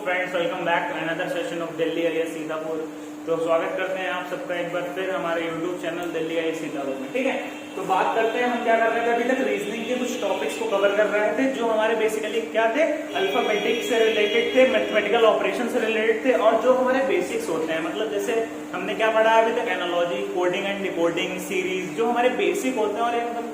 Friends, welcome back to another session of Delhi IAS Sitapur. तो स्वागत करते हैं आप सबका एक बार फिर हमारे YouTube channel Delhi IAS Sitapur में। ठीक है, तो बात करते हैं हम क्या कर रहे थे अभी तक। रीजनिंग के कुछ टॉपिक्स को कवर कर रहे थे जो हमारे बेसिकली क्या थे, अल्फाबेटिक से रिलेटेड थे, मैथमेटिकल ऑपरेशन से रिलेटेड थे और जो हमारे बेसिक्स होते हैं, मतलब जैसे हमने क्या पढ़ा अभी तक, analogy, coding and decoding, series, जो हमारे बेसिक होते हैं और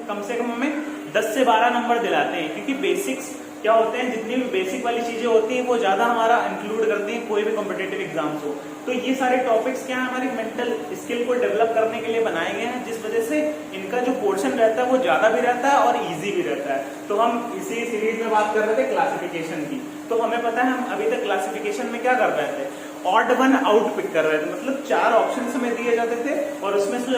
कम से कम हमें 10 से 12 नंबर दिलाते हैं, क्योंकि बेसिक्स क्या होते हैं, जितनी भी बेसिक वाली चीजें होती हैं वो ज्यादा हमारा इंक्लूड करती हैं कोई भी कॉम्पिटेटिव एग्जाम्स हो। तो ये सारे टॉपिक्स क्या है, हमारी मेंटल स्किल को डेवलप करने के लिए बनाए गए हैं, जिस वजह से इनका जो पोर्शन रहता है वो ज्यादा भी रहता है और इजी भी रहता है। तो हम इसी सीरीज में बात कर रहे थे क्लासिफिकेशन की। तो हमें पता है हम अभी तक क्लासिफिकेशन में क्या कर रहे थे, ऑड वन आउट पिक कर रहे थे, मतलब 4 ऑप्शन हमें दिए जाते थे और उसमें से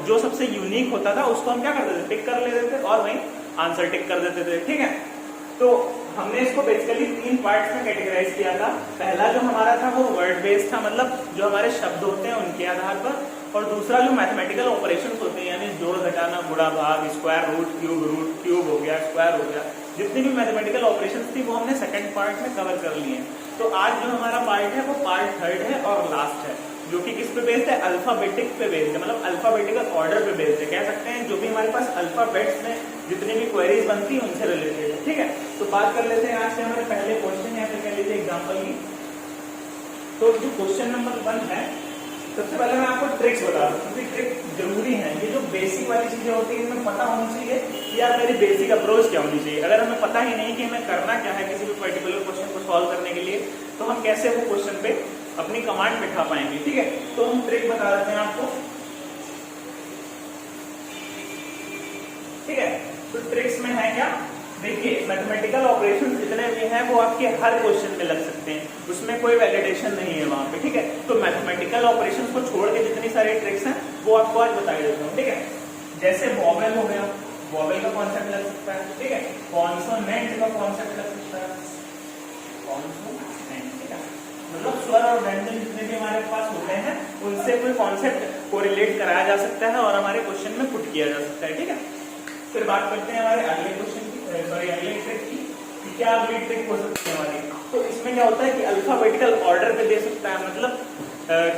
जो सबसे यूनिक होता था उसको हम क्या करते थे, पिक कर लेते थे और वहीं आंसर टिक कर देते थे। ठीक है, तो हमने इसको बेसिकली 3 पार्ट्स में कैटेगराइज किया था। पहला जो हमारा था वो वर्ड बेस्ड था, मतलब जो हमारे शब्द होते हैं उनके आधार पर, और दूसरा जो मैथमेटिकल ऑपरेशंस होते हैं यानी जोड़ घटाना, गुणा भाग, स्क्वायर रूट, क्यूब हो गया, स्क्वायर हो गया, जितनी भी मैथमेटिकल ऑपरेशंस थी वो हमने सेकंड पार्ट में कवर कर लिए हैं। तो आज जो हमारा पार्ट है वो पार्ट 3 है और लास्ट है, जो कि किस पे बेस्ड है, अल्फाबेटिक पे बेस्ड है, मतलब अल्फाबेटिकल ऑर्डर पे बेस्ड है, कह सकते हैं जो भी हमारे पास अल्फाबेट्स में जितनी भी क्वेरीज बनती है उनसे रिलेटेड है। ठीक है, तो बात कर लेते हैं आज से हमारे पहले क्वेश्चन या फिर कह लीजिए एग्जाम्पल की। तो जो क्वेश्चन नंबर 1 है, सबसे पहले मैं आपको ट्रिक्स बता दूं, क्योंकि ट्रिक जरूरी है। ये जो बेसिक वाली चीजें होती है इनमें पता होनी चाहिए कि यार मेरी बेसिक अप्रोच क्या होनी चाहिए। अगर हमें पता ही नहीं कि हमें करना क्या है किसी भी पर्टिकुलर क्वेश्चन को सॉल्व करने के लिए, तो हम कैसे वो क्वेश्चन पे अपनी कमांड बिठा पाएंगे। ठीक है, तो हम ट्रिक बता देते हैं आपको। ठीक है, तो ट्रिक्स में है क्या, देखिए मैथमेटिकल ऑपरेशन जितने भी हैं वो आपके हर क्वेश्चन में लग सकते हैं, उसमें कोई वैलिडेशन नहीं है वहां पे। ठीक है, तो मैथमेटिकल ऑपरेशंस को छोड़ के जितनी सारी ट्रिक्स हैं वो आपको आज बता देता हूँ। ठीक है, जैसे वॉवेल हो गया, वॉवेल का कॉन्सेप्ट लग सकता है। ठीक है, कॉन्सोनेंट का कॉन्सेप्ट लग सकता है, कॉन्सोनेंट, ठीक है, मतलब स्वर और व्यंजन जितने भी हमारे पास होते हैं उनसे कोई कॉन्सेप्ट को रिलेट कराया जा सकता है और हमारे क्वेश्चन में पुट किया जा सकता है। ठीक है, फिर बात करते हैं हमारे अगले क्वेश्चन की, सॉरी अगले ट्रिक की, कि क्या अगली ट्रिक हो सकती है हमारी। तो इसमें क्या होता है कि अल्फाबेटिकल ऑर्डर पे दे सकता है, मतलब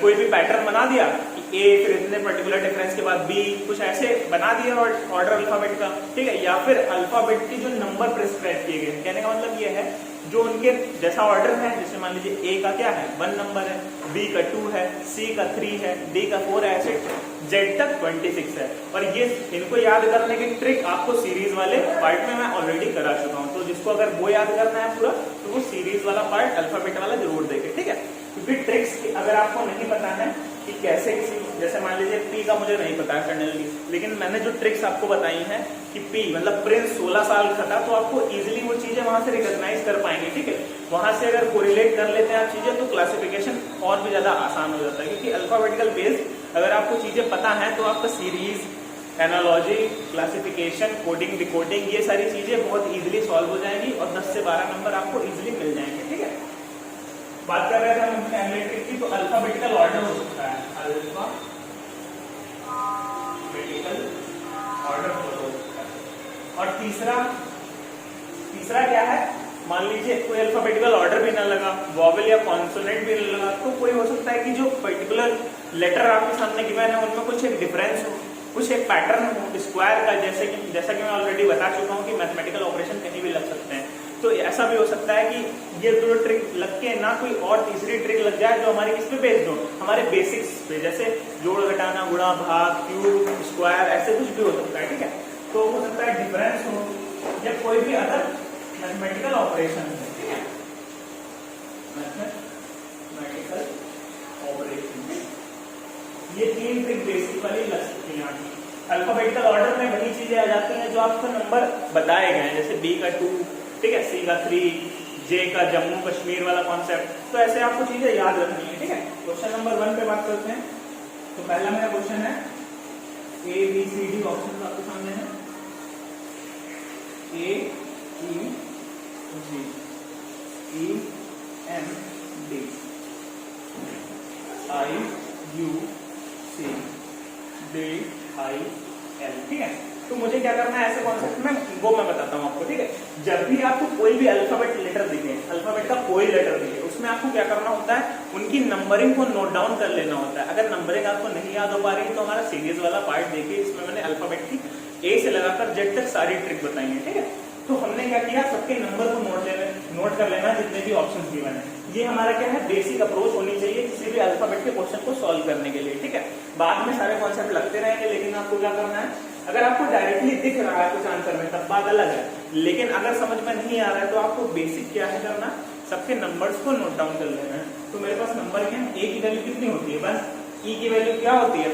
कोई भी पैटर्न बना दिया कि ए, फिर इतने पर्टिकुलर डिफरेंस के बाद बी, कुछ ऐसे बना दिया ऑर्डर अल्फाबेट का। ठीक है, या फिर अल्फाबेट की जो नंबर प्रिस्क्राइब किए गए, कहने का मतलब ये है जो उनके जैसा ऑर्डर है, जैसे मान लीजिए ए का क्या है 1 नंबर है, बी का 2 है, सी का 3 है, डी का 4 है, ऐसे जेड तक 26 है। और ये इनको याद करने की ट्रिक आपको सीरीज वाले पार्ट में मैं ऑलरेडी करा चुका हूँ, तो जिसको अगर वो याद करना है पूरा तो वो सीरीज वाला पार्ट अल्फाबेट वाला जरूर देखे। ठीक है, क्योंकि ट्रिक्स अगर आपको नहीं पता है कि कैसे किसी, जैसे मान लीजिए पी का मुझे नहीं पता है कर्नली, लेकिन मैंने जो ट्रिक्स आपको बताई हैं कि पी मतलब प्रिंस 16 साल का था, तो आपको इजीली वो चीजें वहां से रिकॉग्नाइज कर पाएंगे। ठीक है, वहां से अगर कोरिलेट कर लेते हैं आप चीजें तो क्लासिफिकेशन और भी ज्यादा आसान हो जाता है, क्योंकि अल्फाबेटिकल बेस्ड अगर आपको चीजें पता है तो आपका series, analogy, classification, coding, decoding, ये सारी चीजें बहुत इजीली सॉल्व हो जाएंगी और 10 से 12 नंबर आपको इजीली मिल जाएंगे। ठीक है, बात कर रहे थे हम एनालिटिक की, तो अल्फाबेटिकल ऑर्डर हो सकता है, अल्फाबेटिकल ऑर्डर हो सकता है। और तीसरा क्या है, मान लीजिए कोई अल्फाबेटिकल ऑर्डर भी ना लगा, वॉवेल या कॉन्सोनेंट भी ना लगा, तो कोई हो सकता है कि जो पर्टिकुलर लेटर आपके सामने गिवन है उनमें कुछ एक डिफरेंस हो, कुछ एक पैटर्न हो स्क्वायर का, जैसा कि मैं ऑलरेडी बता चुका हूँ कि मैथमेटिकल ऑपरेशन कहीं भी लग सकते हैं। तो ऐसा भी हो सकता है कि ये 2 ट्रिक लग के ना कोई और तीसरी ट्रिक लग जाए जो हमारे किस पे बेस्ड हो, हमारे बेसिक्स पे, जैसे जोड़ घटाना, गुणा भाग, क्यूब, स्क्वायर, ऐसे कुछ भी हो सकता है। ठीक है, तो हो सकता है डिफरेंस हो या कोई भी अदर मैथमेटिकल ऑपरेशन है। ठीक है, मैथमेटिकल ऑपरेशन, ये 3 ट्रिक बेसिक वाली लग सकती है। अल्फाबेटिकल ऑर्डर में वही चीजें आ जाती हैं जो आपको नंबर बताए गए हैं, जैसे बी का 2, ठीक है, सी का 3, जे का जम्मू कश्मीर वाला कॉन्सेप्ट, तो ऐसे आपको चीजें याद रखनी है। ठीक है, क्वेश्चन नंबर 1 पे बात करते हैं। तो पहला मेरा क्वेश्चन है, A B C D option आपके सामने है, A E G E M D I U C D I L. ठीक है, तो मुझे क्या करना है ऐसे कॉन्सेप्ट में, वो मैं बताता हूँ आपको, ठीक है। जब भी आपको कोई भी अल्फाबेट लेटर दिखे, अल्फाबेट का कोई लेटर दिखे, उसमें आपको क्या करना होता है, उनकी नंबरिंग को नोट डाउन कर लेना होता है। अगर नंबरिंग आपको नहीं याद हो पा रही है तो हमारा सीरीज वाला पार्ट देखिए, इसमें मैंने अल्फाबेट की ए से लगाकर जेड तक सारी ट्रिक बताई है, ठीक है। तो हमने क्या किया, सबके नंबर को नोट कर लेना जितने भी ऑप्शन गिवन है। ये हमारा क्या है, बेसिक अप्रोच होनी चाहिए किसी भी अल्फाबेट के क्वेश्चन को सॉल्व करने के लिए, ठीक है। बाद में सारे कॉन्सेप्ट लगते रहेंगे, लेकिन आपको क्या करना है, अगर आपको डायरेक्टली दिख रहा है कुछ आंसर में तब बात अलग है, लेकिन अगर समझ में नहीं आ रहा है तो आपको बेसिक क्या है करना, सबके नंबर्स को नोट डाउन कर लेना है। तो मेरे पास नंबर क्या है, ए की वैल्यू कितनी होती है, बस ई की वैल्यू क्या होती है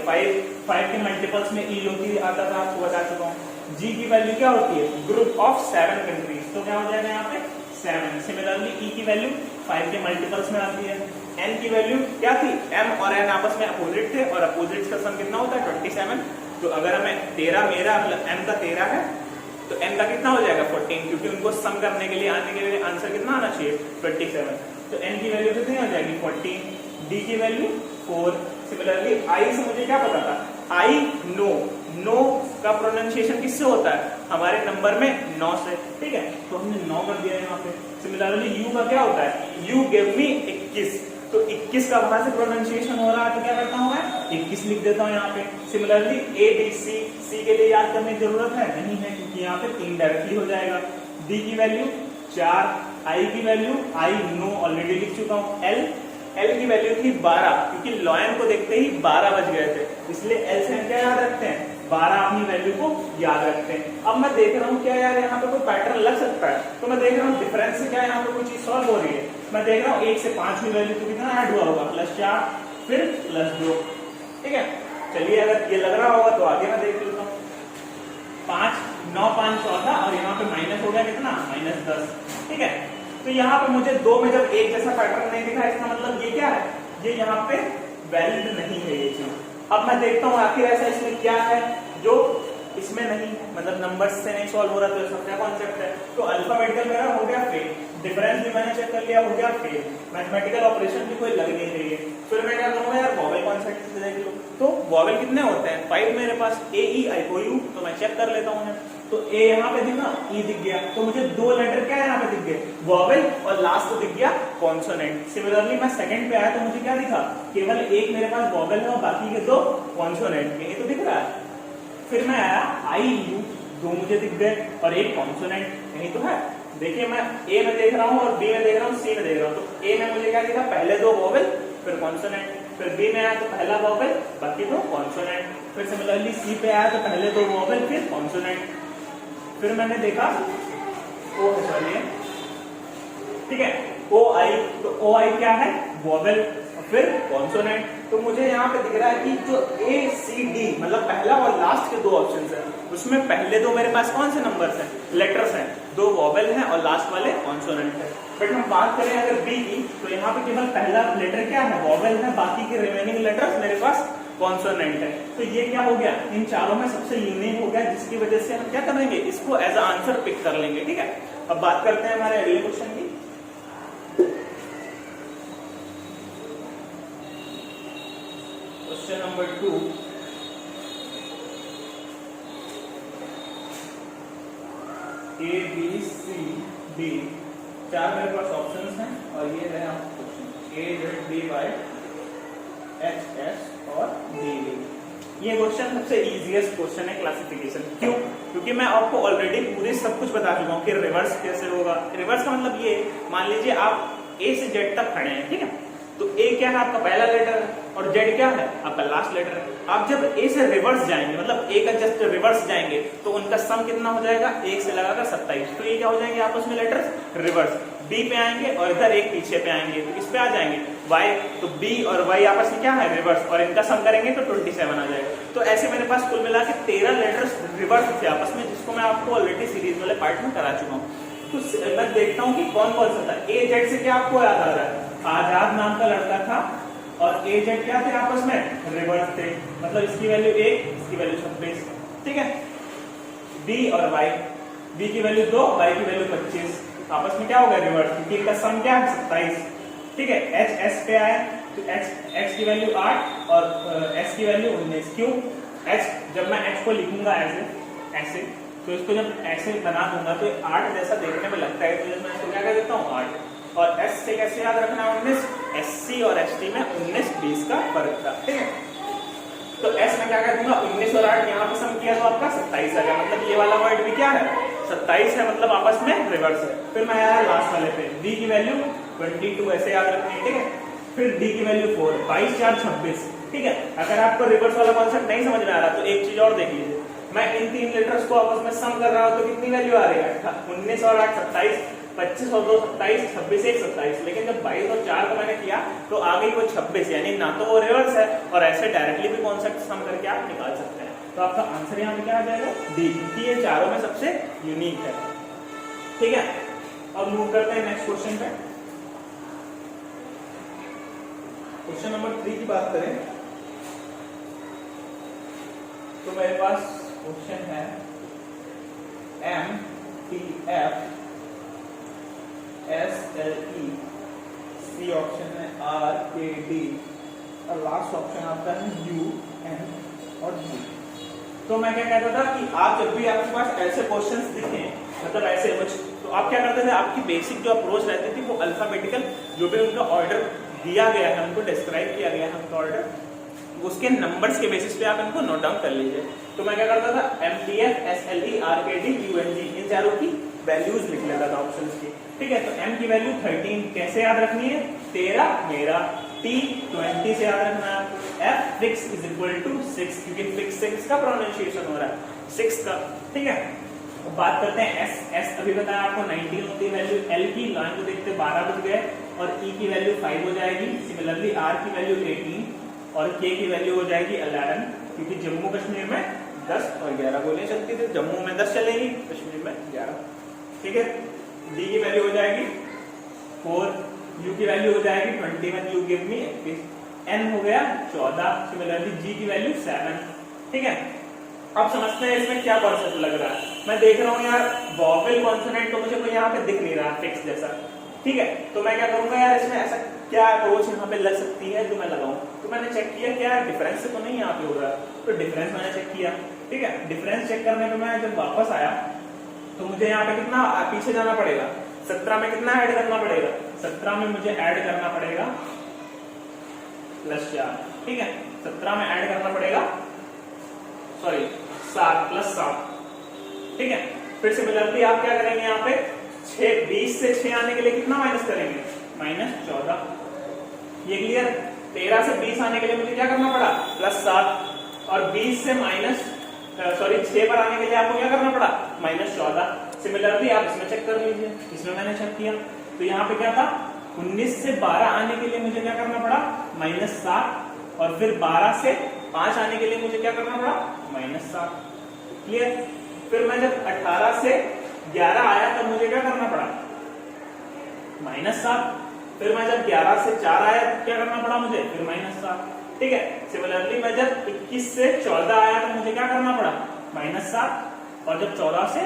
5 के मल्टीपल्स में ई होती आता था, आपको बता चुका हूँ। जी की वैल्यू क्या होती है, ग्रुप ऑफ 7 कंट्रीज, तो क्या हो जाएगा यहाँ पे 7। सिमिलरली ई की वैल्यू 5 के मल्टीपल्स में आती है। एन की वैल्यू क्या थी, एम और एन आपस में अपोजिट थे, और अपोजिट का सम कितना होता है 27। तो अगर हमें 13 मेरा एम का 13 है तो एन का कितना हो जाएगा 14, क्योंकि उनको सम करने के लिए आने के लिए आंसर कितना आना चाहिए 27। तो एन की वैल्यू कितनी हो जाएगी 14, डी की वैल्यू 4। सिमिलरली आई से मुझे क्या पता था, आई नो का प्रोनाउंसिएशन किससे होता है, हमारे नंबर में 9 से, ठीक है। तो हमने 9 कर दिया यहाँ पे। सिमिलरली यू का क्या होता है, यू गिव मी 21, तो 21 का वहां से प्रोनाउंसिएशन हो रहा है, तो क्या करता हूँ मैं 21 लिख देता हूँ यहाँ पे। सिमिलरली ए बी सी के लिए याद करने की जरूरत है नहीं है, क्योंकि यहाँ पे 3 डायरेक्टली हो जाएगा। डी की वैल्यू 4, आई की वैल्यू आई नो ऑलरेडी लिख चुका हूँ। एल की वैल्यू थी 12, क्योंकि लॉयन को देखते ही 12 बज गए थे, इसलिए एल से हम क्या याद रखते हैं 12 अपनी वैल्यू को याद रखते हैं। अब मैं देख रहा हूँ क्या यार यहाँ पे कोई पैटर्न लग सकता है, तो मैं देख रहा हूँ डिफरेंस से क्या यहाँ पे कोई चीज सॉल्व हो रही है। मैं देख रहा हूँ 1 से 5 की वैल्यू तो कितना ऐड हुआ होगा, +4 फिर +2, ठीक है। चलिए अगर ये लग रहा होगा तो आगे मैं देख लेता हूँ। 5 9 5 14 और यहाँ पे माइनस हो गया कितना -10, ठीक है। तो यहाँ पे मुझे 2 में जब एक जैसा पैटर्न नहीं दिखा, इसका मतलब ये क्या है, ये यहाँ पे वैलिड नहीं है ये चीज। अब मैं देखता हूँ आखिर ऐसा इसमें क्या है जो इसमें नहीं, मतलब नंबर्स से नहीं सॉल्व हो रहा, तो इसका क्या कॉन्सेप्ट है। तो अल्फाबेटिकल मेरा हो गया फेल, डिफरेंस भी मैंने चेक कर लिया हो गया फेल, मैथमेटिकल ऑपरेशन भी कोई लग नहीं रही है। फिर मैं क्या करूंगा यार, वॉवेल कॉन्सेप्ट से देख लो। तो वॉवेल कितने होते हैं 5 मेरे पास, ए ई आई ओ यू, तो मैं चेक कर लेता हूँ। तो ए यहाँ पे दिखा, ई दिख गया, तो मुझे 2 लेटर क्या यहाँ पे दिख गए, वॉवेल, और लास्ट दिख गया कॉन्सोनेंट। सिमिलरली मैं सेकंड पे आया तो मुझे क्या दिखा, केवल एक मेरे पास वॉवेल है और बाकी के 2 कॉन्सोनेंट, यही तो दिख रहा है। फिर मैं आया आई यू, 2 मुझे दिख गए और एक कॉन्सोनेंट, यही तो है। देखिए मैं ए में देख रहा हूँ और बी में देख रहा हूँ, सी में देख रहा हूँ। तो ए में मुझे क्या दिखा, पहले 2 वॉवेल फिर कॉन्सोनेंट, फिर बी में आया तो पहला वॉवेल बाकी 2 कॉन्सोनेंट, फिर सिमिलरली सी पे आया तो पहले 2 वॉवेल फिर कॉन्सोनेंट। फिर मैंने देखा ओ है, चलिए ठीक है, ओ आई, तो ओ आई क्या है वॉवेल फिर कॉन्सोनेंट। तो मुझे यहाँ पे दिख रहा है कि जो ए सी डी मतलब पहला और लास्ट के 2 ऑप्शन है, उसमें पहले 2 मेरे पास कौन से नंबर्स हैं, लेटर्स हैं, 2 वॉवेल हैं और लास्ट वाले कॉन्सोनेंट है। बट हम बात करें अगर बी की, तो यहाँ पे केवल पहला लेटर क्या है वॉवेल है, बाकी के रिमेनिंग लेटर्स मेरे पास कॉन्सोनेंट है। तो ये क्या हो गया, इन चारों में सबसे यूनिक हो गया, जिसकी वजह से हम क्या करेंगे, इसको एज अ आंसर पिक कर लेंगे, ठीक है। अब बात करते हैं हमारे अगले क्वेश्चन की। Question number 2, A B C D, 4 मेरे पास ऑप्शंस हैं और ये है question A Z D Y H S और डी। ये क्वेश्चन सबसे इजीएस्ट क्वेश्चन है क्लासिफिकेशन। क्यों? क्योंकि मैं आपको ऑलरेडी पूरे सब कुछ बता चुका हूँ कि रिवर्स कैसे होगा। रिवर्स का मतलब ये, मान लीजिए आप ए से जेड तक खड़े हैं, ठीक है, तो ए क्या है आपका पहला लेटर और जेड क्या है आपका लास्ट लेटर है। आप जब ए से रिवर्स जाएंगे, मतलब ए का जस्ट रिवर्स जाएंगे, तो उनका सम कितना हो जाएगा, 1 से लगाकर 27। तो ये क्या हो जाएंगे आपस में लेटर्स रिवर्स। बी पे आएंगे और इधर एक पीछे पे आएंगे, तो किस पे आ जाएंगे वाई, तो बी और वाई आपस में क्या है रिवर्स, और इनका सम करेंगे तो 27 आ जाएगा। तो ऐसे मेरे पास कुल मिला के 13 लेटर्स रिवर्स थे आपस में, जिसको मैं आपको ऑलरेडी सीरीज वाले पार्ट में करा चुका हूँ। तो मैं देखता हूँ कि कौन कौन सा था। ए जेड से क्या आपको याद आ रहा है, आजाद नाम का लड़का था और ए जेड क्या थे आपस में रिवर्स थे, मतलब इसकी वैल्यू 1, इसकी वैल्यू 26, ठीक है। बी और वाई, बी की वैल्यू 2, वाई की वैल्यू 25, आपस में क्या होगा रिवर्स, क्योंकि इनका सम क्या है 27, ठीक है। एच एस पे आया तो एक्स की वैल्यू 8 और एस की वैल्यू 19। क्यों? एच जब मैं एच को लिखूंगा ऐसे, ऐसे, तो इसको जब ऐसे बना दूंगा तो 8 जैसा देखने में लगता है, तो मैं इसको क्या कह देता हूँ 8। और S से कैसे याद रखना है 19, SC और ST में 19-20 का फर्क था, ठीक है। तो S में क्या कर दूंगा 19 और 8 यहाँ पे सम किया तो आपका 27 आ गया, मतलब ये वाला वर्ड भी क्या है 27 है, मतलब आपस में रिवर्स है। फिर मैं आया लास्ट वाले पे, D की वैल्यू 22 ऐसे याद रखनी है, ठीक है। फिर D की वैल्यू 4, 22 4 26, ठीक है। अगर आपको रिवर्स वाला कॉन्सेप्ट नहीं समझ में आ रहा तो एक चीज और देख लीजिए, मैं इन 3 लेटर्स को आपस में सम कर रहा हूं तो कितनी वैल्यू आ रही है 19 और 8 27, 25 और 2 27, 26 1 27। लेकिन जब 22 और 4 को मैंने किया तो आ गई वो 26, यानी ना तो वो रिवर्स है और ऐसे डायरेक्टली भी कॉन्सेप्ट सम करके आप निकाल सकते हैं। तो आपका आंसर यहाँ पे क्या आ जाएगा डी, क्योंकि ये चारों में सबसे यूनिक है, ठीक है। अब मूव करते हैं नेक्स्ट क्वेश्चन पे। क्वेश्चन नंबर 3 की बात करें तो मेरे पास क्वेश्चन है MTF SLE, सी ऑप्शन है RKD और लास्ट ऑप्शन आपका है UN और G। तो मैं क्या कहता था कि आप जब भी आपके पास ऐसे क्वेश्चंस दिखें, मतलब ऐसे कुछ, तो आप क्या करते थे, आपकी बेसिक जो अप्रोच रहती थी वो अल्फाबेटिकल जो भी उनका ऑर्डर दिया गया है, उनको डिस्क्राइब किया गया है उनका ऑर्डर, उसके नंबर्स के बेसिस पे आप इनको नोट डाउन कर लीजिए। तो मैं क्या करता था MTF SLE RKD UNG इन चारों की वैल्यूज लिख लेता था ऑप्शंस की, ठीक है। तो M की वैल्यू 13 कैसे याद रखनी है 13 मेरा, T 20 से याद रखना है, F fix is equal to 6 क्योंकि फिक्स 6 का प्रोनाउंसिएशन हो रहा है 6 का, ठीक है। अब बात करते हैं S अभी बताया आपको 19 होती है वैल्यू, L की लाइन को देखते 12 बज गए और E की वैल्यू 5 हो जाएगी, सिमिलरली R की वैल्यू 18 और K की वैल्यू हो जाएगी 11 क्योंकि जम्मू कश्मीर में 10 और 11 गोलियां चलती थी, जम्मू में 10 चलेगी, कश्मीर में 11, ठीक है। D की वैल्यू हो जाएगी 4, U की वैल्यू हो जाएगी 21, यू गिव मी 21, N हो गया 14, सिमिलरली G की वैल्यू 7, ठीक है। अब समझते हैं इसमें क्या कॉन्सेप्ट लग रहा है। मैं देख रहा हूँ यार वॉवेल कॉन्सोनेंट तो मुझे कोई यहाँ पे दिख नहीं रहा फिक्स जैसा, ठीक है। तो मैं क्या करूंगा यार इसमें ऐसा क्या अप्रोच यहाँ पे लग सकती है जो मैं लगाऊं। तो मैंने चेक किया क्या डिफरेंस से तो नहीं यहाँ पे हो रहा, तो डिफरेंस मैंने चेक किया, ठीक है। डिफरेंस चेक करने पे मैं जब वापस आया तो मुझे यहाँ पे कितना पीछे जाना पड़ेगा, 17 में कितना ऐड करना पड़ेगा, 17 में मुझे ऐड करना पड़ेगा +4, ठीक है। 17 में ऐड करना पड़ेगा 7 +7, ठीक है। फिर सिमिलरली आप क्या करेंगे यहाँ पे 20 से 6 आने के लिए कितना माइनस करेंगे -14, ये क्लियर। 13 से 20 आने के लिए मुझे क्या करना पड़ा +7 और 20 से 6 पर आने के लिए आपको क्या करना पड़ा -14। सिमिलरली आप इसमें चेक कर लीजिए, इसमें मैंने चेक किया तो यहाँ पे क्या था 19 से 12 आने के लिए मुझे क्या करना पड़ा -7 और फिर 12 से 5 आने के लिए मुझे क्या करना पड़ा -7, क्लियर। फिर मैं जब 18 से 11 आया तब मुझे क्या करना पड़ा -7, फिर मैं जब 11 से 4 आया तब क्या करना पड़ा मुझे फिर -7, ठीक है। सिमिलरली मैं जब 21 से 14 आया तो मुझे क्या करना पड़ा -7 और जब 14 से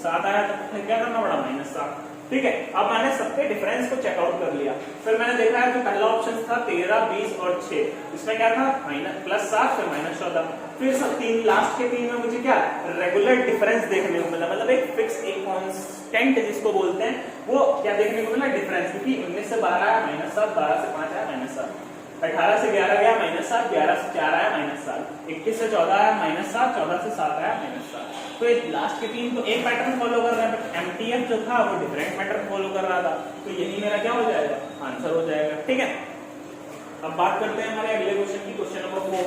7 आया तब क्या करना पड़ा -7, ठीक है। अब मैंने सबके डिफरेंस को चेकआउट कर लिया, फिर मैंने देखा है जो पहला ऑप्शन था 13, 20 और 6, इसमें क्या था +7 फिर -14, फिर सब तीन लास्ट के 3 में मुझे क्या रेगुलर डिफरेंस देखने को मिला, मतलब एक फिक्स एक कांस्टेंट जिसको बोलते हैं वो क्या देखने को मिला डिफरेंस, क्योंकि 19 से 12 आया -7, 12 से 5 आया -7, 18 से 11 गया -7, 11 से 4 आया -7, 21 से 14 आया -7, 14 से 7 आया -7। तो ये लास्ट के 3 तो एक पैटर्न फॉलो कर रहे हैं, बट MTF जो था वो डिफरेंट पैटर्न फॉलो कर रहा था, तो यही मेरा क्या हो जाएगा आंसर हो जाएगा, ठीक है। अब बात करते हैं हमारे अगले क्वेश्चन की, क्वेश्चन नंबर 4।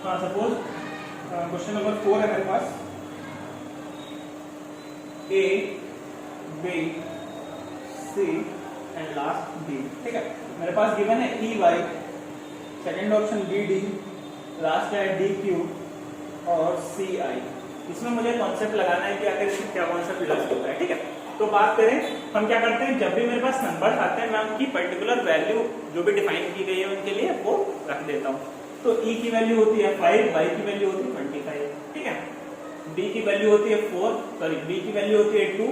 हाँ सपोज क्वेश्चन नंबर 4 है मेरे पास, A, B, C and last D, ठीक है। मेरे पास गिवन है EY, second option BD, last है DQ और CI। इसमें मुझे कॉन्सेप्ट लगाना है कि आखिर क्या कॉन्सेप्ट लग होता है, ठीक है। तो बात करें हम क्या करते हैं, जब भी मेरे पास नंबर आते हैं मैं उनकी पर्टिकुलर वैल्यू जो भी डिफाइन की गई है उनके लिए वो रख देता हूँ। तो E की वैल्यू होती है 5, Y की वैल्यू होती है 25, ठीक है। D की वैल्यू होती है 4, B की वैल्यू होती है 2,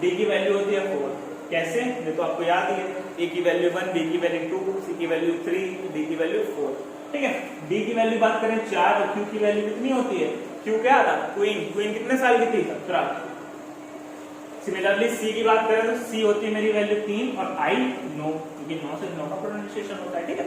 D की वैल्यू होती है 4, कैसे, ये तो आपको याद ही है, ए की वैल्यू 1, बी की वैल्यू 2, सी की वैल्यू 3, डी की वैल्यू 4। ठीक है, डी की वैल्यू बात करें 4 और क्यू की वैल्यू कितनी होती है, क्यू क्या था, क्वीन, क्वीन कितने साल की थी, 17। सिमिलरली सी की बात करें तो सी होती है मेरी वैल्यू 3 और आई 9, क्योंकि 9 से 9 का प्रोनाउंसिएशन होता है। ठीक है,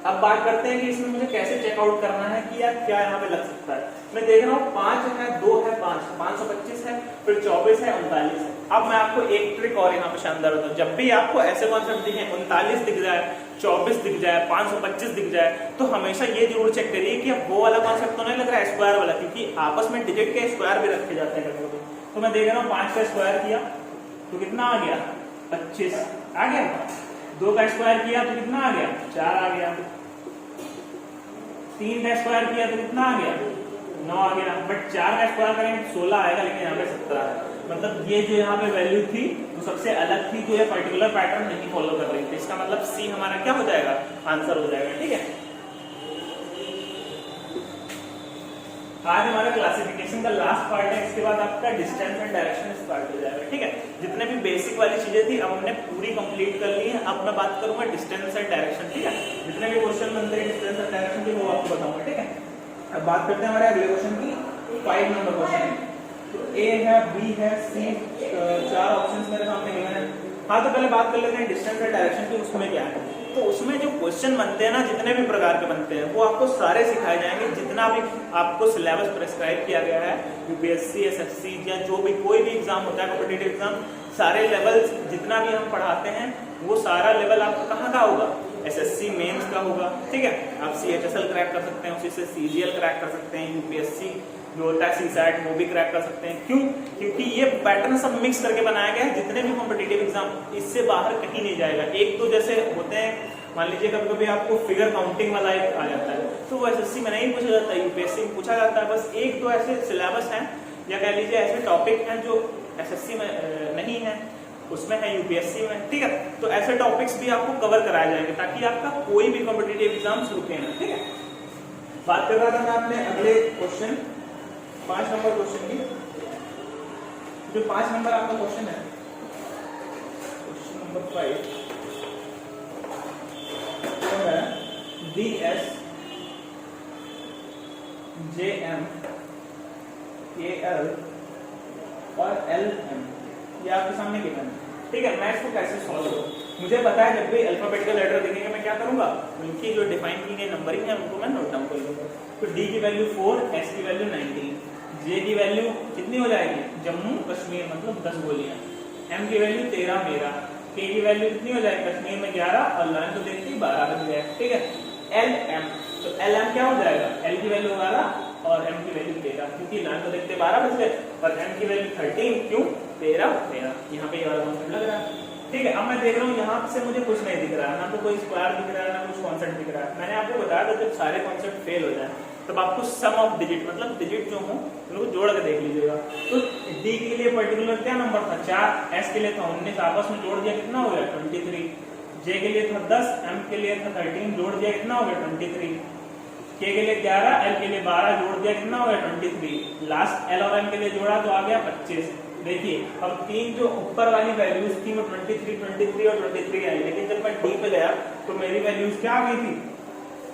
अब बात करते हैं कि इसमें मुझे कैसे चेकआउट करना है कि यार क्या यहाँ पे लग सकता है। मैं देख रहा हूँ 5 है, 2 है, 5, 525 है, फिर 24 है, 39 है। अब मैं आपको एक ट्रिक और यहाँ पे शानदार होता है, जब भी आपको ऐसे कॉन्सेप्ट दिखे 39 दिख जाए, 24 दिख जाए, 525 दिख जाए, तो हमेशा ये जरूर चेक करिए कि अब वो वाला कॉन्सेप्ट तो नहीं लग रहा है स्क्वायर वाला, क्योंकि आपस में डिजिट के स्क्वायर भी रखे जाते हैं कभी। तो मैं देख रहा हूँ 5 का स्क्वायर किया तो कितना आ गया, 25 आ गया। 2 का स्क्वायर किया तो कितना आ गया, 4 आ गया। 3 का स्क्वायर किया तो कितना आ गया, 9 आ गया। बट 4 का स्क्वायर करेंगे तो 16 आएगा, लेकिन यहाँ पे 17 है। मतलब ये जो यहाँ पे वैल्यू थी वो सबसे अलग थी, जो ये पर्टिकुलर पैटर्न नहीं फॉलो कर रही थी। इसका मतलब सी हमारा क्या हो जाएगा, आंसर हो जाएगा। ठीक है, आज हमारा क्लासिफिकेशन का लास्ट पार्ट है, इसके बाद आपका डिस्टेंस एंड डायरेक्शन स्टार्ट हो जाएगा। ठीक है, जितने भी बेसिक वाली चीजें थी अब हमने पूरी कंप्लीट कर ली है। अब मैं बात करूंगा डिस्टेंस एंड डायरेक्शन। ठीक है, जितने भी क्वेश्चन बनते हैं डिस्टेंस एंड डायरेक्शन के वो आपको बताऊंगा। ठीक है, अब बात करते हैं हमारे अगले क्वेश्चन की, 5 नंबर क्वेश्चन। तो ए है, बी है, सी, 4 ऑप्शंस मेरे सामने गिवन है। हाँ, तो पहले बात कर लेते हैं डिस्टेंस एंड डायरेक्शन की, उसमें क्या है। तो उसमें जो क्वेश्चन बनते हैं ना, जितने भी प्रकार के बनते हैं वो आपको सारे सिखाए जाएंगे। जितना भी आपको सिलेबस प्रेस्क्राइब किया गया है, यूपीएससी, एसएससी या जो भी कोई भी एग्जाम होता है, कॉम्पिटिटिव एग्जाम, सारे लेवल जितना भी हम पढ़ाते हैं वो सारा लेवल आपको कहाँ का होगा, एसएससी मेंस का होगा। ठीक है, आप सीएचएसएल क्रैक कर सकते हैं, उसी से सीजीएल क्रैक कर सकते हैं, यूपीएससी जो होता है सीसैट वो भी क्रैक कर सकते हैं। क्यों, क्योंकि ये पैटर्न सब मिक्स करके बनाया गया है। जितने भी कॉम्पिटिटिव एग्जाम इससे बाहर कहीं नहीं जाएगा। एक तो जैसे होते हैं, मान लीजिए कभी कभी आपको फिगर काउंटिंग वाला एक आ जाता है, तो वो एसएससी में नहीं पूछा जाता है, यूपीएससी में पूछा जाता है। बस एक तो ऐसे सिलेबस है या कह लीजिए ऐसे टॉपिक हैं जो एसएससी में नहीं है, उसमें है यूपीएससी में। ठीक है, तो ऐसे टॉपिक्स भी आपको कवर कराए जाएंगे ताकि आपका कोई भी कॉम्पिटिटिव एग्जाम रुके ना। ठीक है, बात कर रहा था मैं अपने अगले क्वेश्चन 5 नंबर क्वेश्चन की। जो 5 नंबर आपका क्वेश्चन है, क्वेश्चन नंबर 5 तो है DS JM KL और LM, ये आपके सामने गिवन है। ठीक है, मैं इसको कैसे सॉल्व करूँ, मुझे पता है जब भी अल्फाबेटिकल लेटर दिखेंगे मैं क्या करूंगा, उनकी जो डिफाइन की गई नंबरिंग है उनको मैं नोट डाउन कर लूंगा। तो D की वैल्यू 4, S की वैल्यू 19, J की वैल्यू कितनी हो जाएगी, जम्मू कश्मीर मतलब 10 गोलियां, M की वैल्यू 13 मेरा, K की वैल्यू कितनी हो जाएगी, कश्मीर में 11 और लाइन तो देखते ही 12 बन गया। ठीक है, LM, तो LM क्या हो जाएगा, L की वैल्यू 12 और M की वैल्यू 13, क्योंकि लाइन तो देखते 12 बच गए, और M की वैल्यू 13, क्यों 13, यहाँ पे ये वाला कॉन्सेप्ट लग रहा है। ठीक है, अब मैं देख रहा हूँ यहाँ से मुझे कुछ नहीं दिख रहा है, ना तो कोई स्क्वायर दिख रहा है, ना कुछ कॉन्सेप्ट दिख रहा है। मैंने आपको बताया था जब सारे कॉन्सेप्ट फेल हो जाए तब आपको सम ऑफ डिजिट, मतलब डिजिट जो हो उनको जोड़ के देख लीजिएगा। तो D के लिए पर्टिकुलर क्या नंबर था, 4, S के लिए था 19, आपस में जोड़ दिया कितना हो गया 23, J के लिए था 10, M के लिए था 13, जोड़ दिया कितना हो गया 23, K के लिए 11, L के लिए 12, जोड़ दिया कितना हो गया 23, लास्ट L और M के लिए जोड़ा तो आ गया 25। देखिए अब 3 जो ऊपर वाली वैल्यूज थी वो 23, 23 और 23 आई, लेकिन जब मैं D पे गया तो मेरी वैल्यूज क्या आ गई थी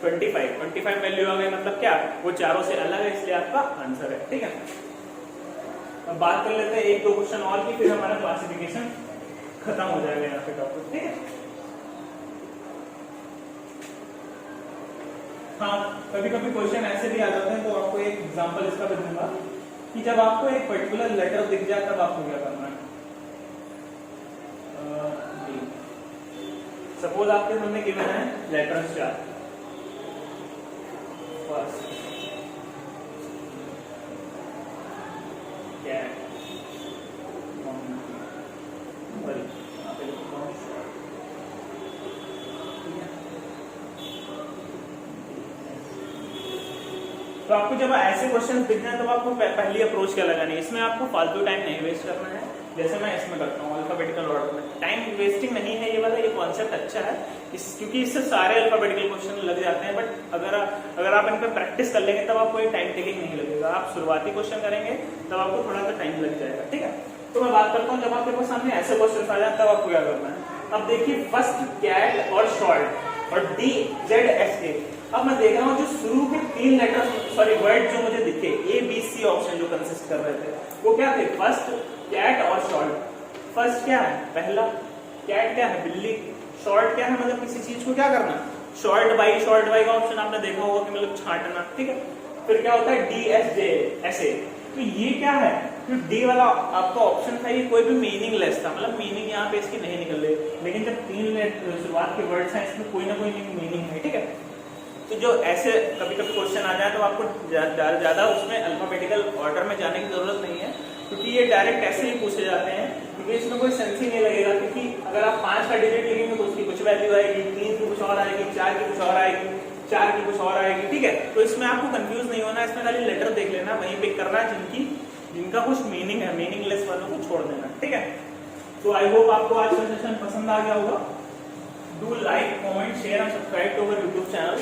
25 वैल्यू आ गई, मतलब क्या वो चारों से अलग है, इसलिए आपका आंसर है। ठीक है, अब बात कर लेते हैं 1-2 क्वेश्चन और की, फिर हमारा क्लासिफिकेशन खत्म हो जाएगा यहाँ पे टॉपिक। ठीक है, हाँ कभी कभी क्वेश्चन ऐसे भी आ जाते हैं, तो आपको एक एग्जांपल इसका भी दूंगा कि जब आपको एक पर्टिकुलर लेटर दिख जाए तब आपको क्या करना है। सपोज आपके सामने गिवन है लेटर 4, फर्स्ट कैट, तो आपको जब ऐसे क्वेश्चन दिख जाए तब आपको पहली अप्रोच क्या लगानी है, इसमें आपको फालतू टाइम नहीं वेस्ट करना है, जैसे मैं इसमें करता हूँ अल्फाबेटिकल ऑर्डर में। टाइम वेस्टिंग नहीं है ये वाला, ये कॉन्सेप्ट अच्छा है क्योंकि इससे सारे अल्फाबेटिकल क्वेश्चन लग जाते हैं। बट अगर आप इन पर प्रैक्टिस कर लेंगे तब आपको ये टाइम टेकिंग नहीं लगेगा। आप शुरुआती क्वेश्चन करेंगे तब आपको थोड़ा सा टाइम लग जाएगा। ठीक है, तो मैं बात करता हूँ जब आपके पास सामने ऐसे क्वेश्चन आ जाए तब आपको क्या करना है। अब देखिए फर्स्ट कैट और शॉर्ट और DZSA। अब मैं देख रहा हूँ जो शुरू के 3 लेटर सॉरी वर्ड जो मुझे दिखे ABC ऑप्शन जो कंसिस्ट कर रहे थे वो क्या थे, फर्स्ट कैट और शॉर्ट। फर्स्ट क्या है, पहला, कैट क्या है, बिल्ली, शॉर्ट क्या है मतलब किसी चीज को क्या करना, शॉर्ट बाई का ऑप्शन आपने देखा होगा कि मतलब छांटना, ठीक है। फिर क्या होता है DSJSA, तो ये क्या है, जो डी वाला आपका ऑप्शन था ये कोई भी मीनिंगलेस था, मतलब मीनिंग यहाँ पे इसकी नहीं निकल रही, लेकिन जब 3 शुरुआत के वर्ड्स हैं इसमें कोई ना कोई मीनिंग है, ठीक है। तो जो ऐसे कभी कभी क्वेश्चन आ जाए तो आपको ज्यादा उसमें अल्फाबेटिकल ऑर्डर में जाने की जरूरत नहीं है, क्योंकि ये डायरेक्ट ऐसे ही पूछे जाते हैं, क्योंकि इसमें कोई सेंस ही नहीं लगेगा, क्योंकि अगर आप 5 का डिजिट लिखेंगे तो उसकी कुछ वैल्यू आएगी, 3 की कुछ और आएगी, 4 की कुछ और आएगी, 4 की कुछ और आएगी, ठीक है। तो इसमें आपको कंफ्यूज नहीं होना, इसमें खाली लेटर देख लेना, वहीं पिक करना है जिनका कुछ मीनिंग है, मीनिंगलेस वालों को छोड़ देना, ठीक है। तो आई होप आपको आज का सेशन पसंद आ गया होगा। Do like, comment, share and subscribe to our YouTube channel,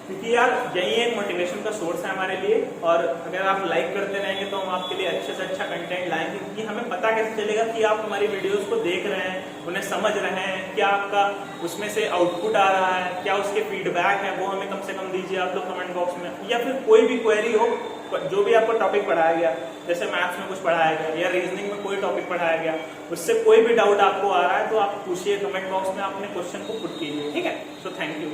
क्योंकि यार यही एक मोटिवेशन का सोर्स है हमारे लिए, और अगर आप लाइक करते रहेंगे तो हम आपके लिए अच्छे से अच्छा कंटेंट लाएंगे, क्योंकि हमें पता कैसे चलेगा कि आप हमारी वीडियोस को देख रहे हैं, उन्हें समझ रहे हैं, क्या आपका उसमें से आउटपुट आ रहा है, क्या उसके फीडबैक है, वो हमें कम से कम दीजिए आप लोग कमेंट बॉक्स में, या फिर कोई भी क्वेरी हो, जो भी आपको टॉपिक पढ़ाया गया, जैसे मैथ्स में कुछ पढ़ाया गया या रीजनिंग में कोई टॉपिक पढ़ाया गया, उससे कोई भी डाउट आपको आ रहा है तो आप पूछिए कमेंट बॉक्स में, अपने क्वेश्चन को पुट कीजिए, ठीक है। So thank you.